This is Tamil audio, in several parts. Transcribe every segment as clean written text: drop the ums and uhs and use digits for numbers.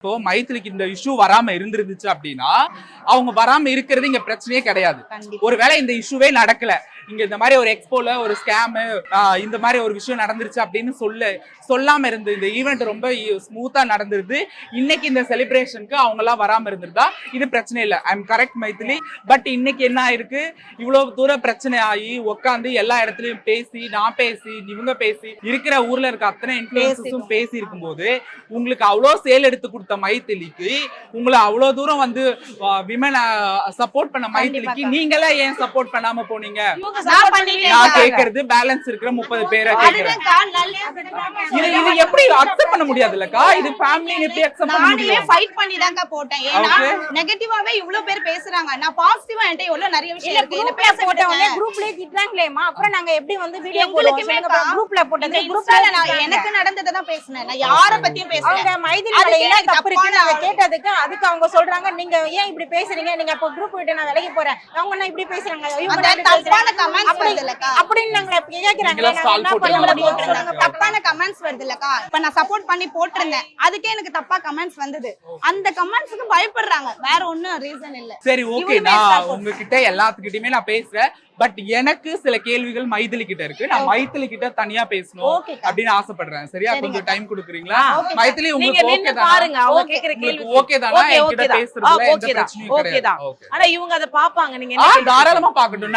இப்போ மைத்திலிக்கு இந்த இஷ்யூ வராம இருந்துருந்துச்சு அப்படின்னா அவங்க வராம இருக்கிறது இங்க பிரச்சனையே கிடையாது. ஒருவேளை இந்த இஷ்யூவே நடக்கல, இங்க இந்த மாதிரி ஒரு எக்ஸ்போல ஒரு ஸ்கேம் இந்த மாதிரி ஒரு விஷயம் நடந்துருச்சு அப்படின்னு சொல்லாம இருந்து இந்த ஈவெண்ட் ரொம்ப ஸ்மூத்தா நடந்துருது, இன்னைக்கு இந்த செலிப்ரேஷனுக்கு அவங்க எல்லாம் வராம இருந்திருந்தா இது பிரச்சனை இல்லை. I am correct Maithili. But இன்னைக்கு என்ன ஆயிருக்கு, இவ்வளவு தூரம் பிரச்சனை ஆகி உட்காந்து எல்லா இடத்துலயும் பேசி நான் பேசி இவங்க பேசி இருக்கிற ஊர்ல இருக்க அத்தனை இன்ஃபுளுசஸும் பேசி இருக்கும்போது உங்களுக்கு அவ்வளவு சேல் எடுத்து கொடுத்த மைத்திலிக்கு உங்களை அவ்வளவு தூரம் வந்து விமன் சப்போர்ட் பண்ண மைத்திலிக்கு நீங்களே ஏன் சப்போர்ட் பண்ணாம போனீங்க? நான் கேக்குறது பேலன்ஸ் இருக்கிற 30 பேரை கேக்குறேன். இது எப்படி அக்செப்ட் பண்ண முடியாதுலக்கா? இது ஃபேமிலி எப்படி அக்செப்ட் பண்ண முடியும்? நானே ஃபைட் பண்ணி தாங்க போட்டேன். ஏன்னா நெகட்டிவாவே இவ்ளோ பேர் பேசுறாங்க, நான் பாசிட்டிவா என்கிட்ட எவ்வளவு நிறைய விஷயம் இருக்கு. என்ன பேச போட்டவங்க குரூப்லயே திட்றாங்களேமா, அப்புறம் நாங்க எப்படி வந்து வீடியோ போடுவோம்? குரூப்ல போட்டது குரூப்ல நான் எனக்கு நடந்ததை தான் பேசுனேன், நான் யாரை பத்தியும் பேசல. அவங்க மைதிலில என்ன தப்பு இருக்கு நாங்க கேட்டதுக்கு அதுக்கு அவங்க சொல்றாங்க நீங்க ஏன் இப்படி பேசுறீங்க, நீங்க அப்ப குரூப் விட்டு நான் விலகி போறேன், அவங்க என்ன இப்படி பேசுறாங்க, அந்த தப்பான கமெண்ட்ஸ் வருதுலக்கா அப்படின்னு நாங்க கேக்குறாங்க. தப்பான கமெண்ட்ஸ் வருதுலக்கா, இப்ப நான் சப்போர்ட் பண்ணி போட்டுருந்தேன், அதுக்கே எனக்கு தப்பா கமெண்ட்ஸ் வந்தது. அந்த கமெண்ட்ஸ்க்கு பயப்படுறாங்க, வேற ஒண்ணும் ரீசன் இல்ல. சரி ஓகே, நான் உங்ககிட்ட எல்லாத்துக்கிட்டயுமே நான் பேசுறேன். பட் எனக்கு சில கேள்விகள் மைதிலி கிட்ட இருக்கு, நான் மைதிலி கிட்ட தனியா பேசணும் அப்படின்னு ஆசைப்படுறேன். சரியா? கொஞ்சம் டைம் கொடுக்குறீங்களா மைதிலி? உங்களுக்கு ஓகே தானா? அவங்க கேக்குற கேள்வி ஓகே தானா? என்கிட்ட பேசுறதுல எந்த பிரச்சனையும் கிடையாது. ஆனா இவங்க அத பாப்பாங்க. நீங்க தாராளமா பாக்கட்டும்.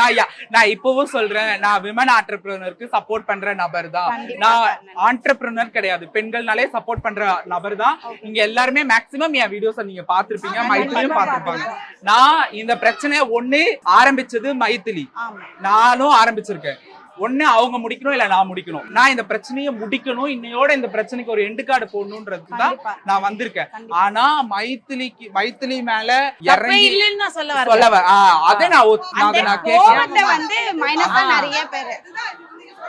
நான் இப்பவும் சொல்றேன், நான் விமன் ஆண்டர்பிரினருக்கு சப்போர்ட் பண்ற நபர் தான். நான் ஆண்டர்பிரினர் கிடையாது, பெண்கள்னாலே சப்போர்ட் பண்ற நபர் தான். இங்க எல்லாருமே மேக்ஸிமம் என் வீடியோஸ் நீங்க பாத்திருப்பீங்க, மைத்திலியும் பாத்திருப்பாங்க. நான் இந்த பிரச்சனை ஒண்ணு ஆரம்பிச்சது மைத்திலி, நானும் ஆரம்பிச்சிருக்கேன். ஒண்ணு அவங்க முடிக்கணும் இல்ல நான் முடிக்கணும். நான் இந்த பிரச்சனையை முடிக்கணும், இன்னையோட இந்த பிரச்சனைக்கு ஒரு எண்டு கார்டு போடணும்ன்றது தான் நான் வந்திருக்கேன். ஆனா மைத்திலி மேல இறங்கி சொல்ல அதை நான் கேட்கிறேன். வந்து மைனஸா நிறைய பேர்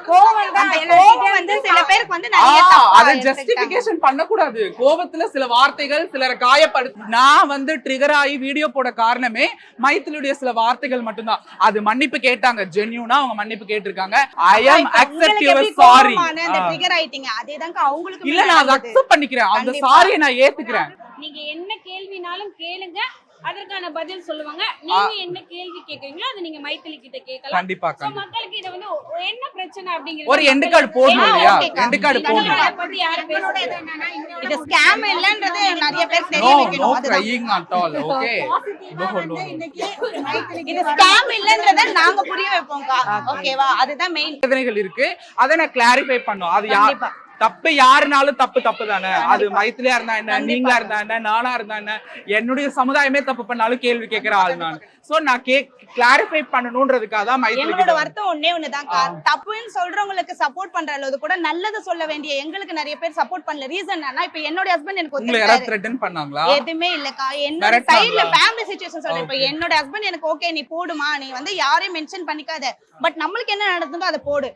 கோவம் வந்து சில பேருக்கு வந்து நிறைய அத ஜஸ்டிஃபிகேஷன் பண்ண கூடாது. கோவத்துல சில வார்த்தைகள் சிலரை காயப்படுத்து. நான் வந்து ட்ரிகர் ஆகி வீடியோ போட காரணமே மைத்திலியுடைய சில வார்த்தைகள் மட்டும்தான். அது மன்னிப்பு கேட்டாங்க, ஜென்யூனா அவங்க மன்னிப்பு கேட்டிருக்காங்க. ஐ அம் அக்செப்ட் யுவர் சாரி. அந்த ட்ரிகர் ஆயிட்டீங்க, அதேதாங்க அவங்களுக்கு இல்ல, நான் அதை அக்செப்ட் பண்ணிக்கிறேன், அந்த சாரியை நான் ஏத்துக்கிறேன். நீங்க என்ன கேள்வினாலும் கேளுங்க, அதற்கான பதில் சொல்லுவாங்க. நீங்க என்ன கேள்வி கேக்குறீங்களோ அது நீங்க மைத்திலி கிட்ட கேட்கலாம். கண்டிப்பா மக்களுக்கு இத வந்து என்ன பிரச்சனை அப்படிங்கிறது ஒரு எண்ட் கார்டு போடணும் இல்லையா? எண்ட் கார்டு போடணும். அத பத்தி யாரு பேசுறது? இது ஸ்கேம் இல்லன்றது நிறைய பேர் தெரிய வைக்கணும். அது ட்ரையிங் அட் ஆல். ஓகே, இது ஸ்கேம் இல்லன்றதை நாங்க புரிய வைப்போம்க்கா. ஓகேவா? அதுதான் மெயின். வேதனைகள் இருக்கு, அதை நான் கிளாரிஃபை பண்ணோம். அது யார் தப்பு, யாருனாலும் தப்பு தானே. அது மைத்திலியா இருந்தா என்ன, நீங்களா இருந்தா என்ன, நானா இருந்தா என்ன, என்னுடைய சமுதாயமே தப்பு பண்ணாலும் கேள்வி கேட்கிற ஆள் நான். சோ நான் கிளாரிஃபை பண்ணணும்ன்றதுக்காக தான் மைத்திலி. எங்களோட வருத்தம் ஒண்ணே ஒண்ணுதான்க்கா, தப்புன்னு சொல்றவங்களுக்கு சப்போர்ட் பண்ற அளவுக்கு கூட நல்லது சொல்ல வேண்டிய எங்களுக்கு நிறைய பேர் சப்போர்ட் பண்ணல. ரீசன் என்னன்னா, இப்ப என்னோட ஹஸ்பண்ட் எனக்கு ஒத்துக்கிட்டாரு. த்ரெட்டன் பண்ணாங்களா? எதுவுமே இல்லக்கா, என்னோட சைடுல ஃபேமிலி சிச்சுவேஷன் சொல்றேன். இப்ப என்னோட ஹஸ்பண்ட் எனக்கு ஓகே நீ போடுமா, நீ வந்து யாரையும் மென்ஷன் பண்ணிக்காத, பட் நம்மளுக்கு என்ன நடந்ததோ அதை போடு,